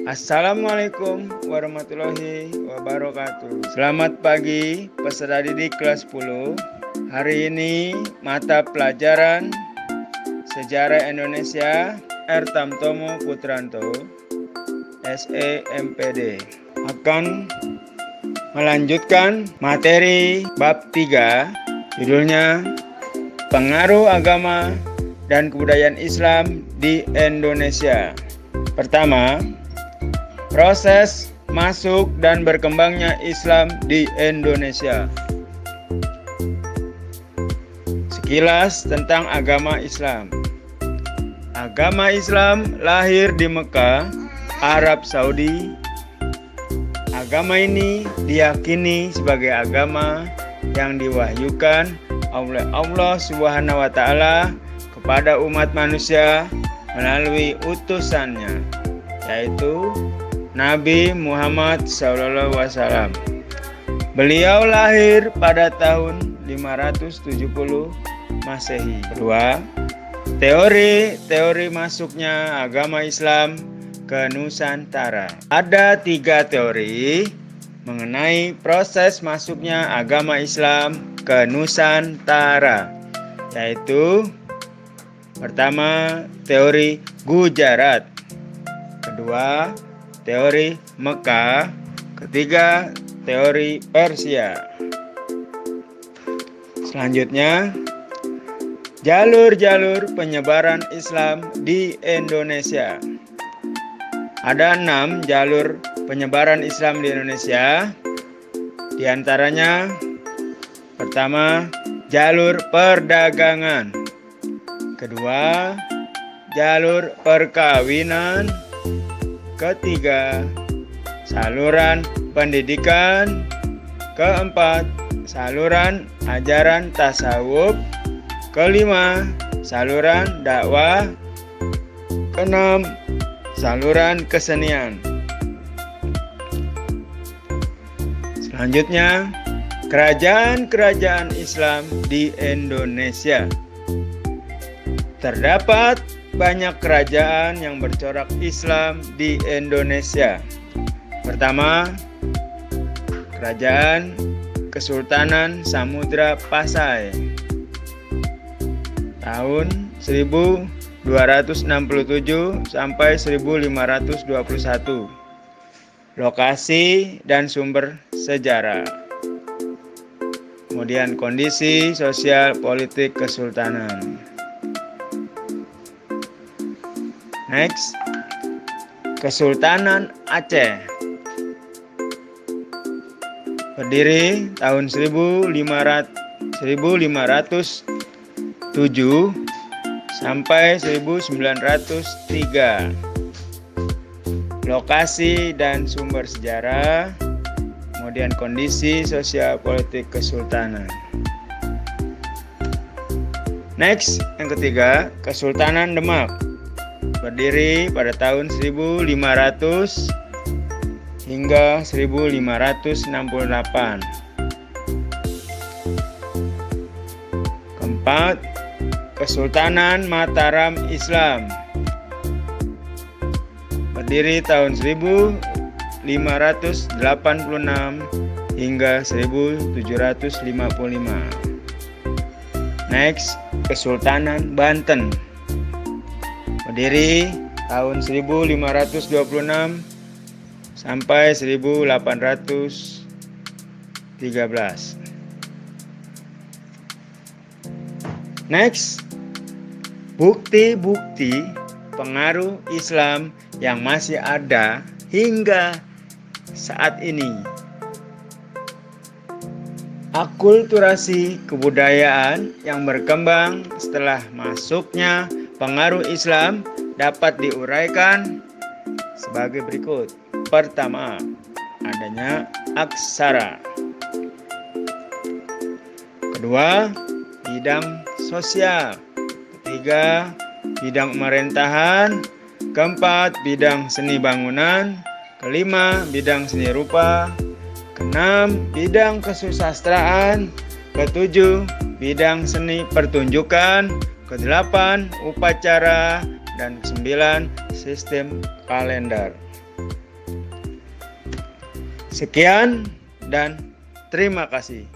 Assalamualaikum warahmatullahi wabarakatuh. Selamat pagi peserta didik kelas 10. Hari ini mata pelajaran Sejarah Indonesia R. Tamtomo Putranto SEMPD akan melanjutkan materi bab 3, judulnya Pengaruh Agama dan Kebudayaan Islam di Indonesia. Pertama, proses masuk dan berkembangnya Islam di Indonesia. Sekilas tentang agama Islam. Agama Islam lahir di Mekah, Arab Saudi. Agama ini diyakini sebagai agama yang diwahyukan oleh Allah Subhanahu wa Ta'ala kepada umat manusia melalui utusannya, yaitu Nabi Muhammad SAW. Beliau lahir pada tahun 570 Masehi. Kedua, teori masuknya agama Islam ke Nusantara. Ada 3 teori mengenai proses masuknya agama Islam ke Nusantara, yaitu pertama, teori Gujarat. Kedua, teori Mekah. Ketiga, teori Persia. Selanjutnya, jalur-jalur penyebaran Islam di Indonesia. Ada 6 jalur penyebaran Islam di Indonesia. Di antaranya, pertama, jalur perdagangan. Kedua, jalur perkawinan. Ketiga, saluran pendidikan. Keempat, saluran ajaran tasawuf. Kelima, saluran dakwah. Keenam, saluran kesenian. Selanjutnya, kerajaan-kerajaan Islam di Indonesia. Terdapat banyak kerajaan yang bercorak Islam di Indonesia. Pertama, Kerajaan Kesultanan Samudra Pasai tahun 1267 sampai 1521. Lokasi dan sumber sejarah. Kemudian kondisi sosial politik kesultanan. Next, Kesultanan Aceh. Berdiri tahun 1507 sampai 1903. Lokasi dan sumber sejarah, kemudian kondisi sosial politik kesultanan. Next, yang ketiga, Kesultanan Demak. Berdiri pada tahun 1500 hingga 1568. Keempat, Kesultanan Mataram Islam. Berdiri tahun 1586 hingga 1755. Next, Kesultanan Banten. Berdiri tahun 1526 sampai 1813. Next, bukti-bukti pengaruh Islam yang masih ada hingga saat ini. Akulturasi kebudayaan yang berkembang setelah masuknya pengaruh Islam dapat diuraikan sebagai berikut. Pertama, adanya aksara. Kedua, bidang sosial. Ketiga, bidang pemerintahan. Keempat, bidang seni bangunan. Kelima, bidang seni rupa. Keenam, bidang kesusastraan. Ketujuh, bidang seni pertunjukan. Kedelapan, upacara. Dan 9, sistem kalender. Sekian dan terima kasih.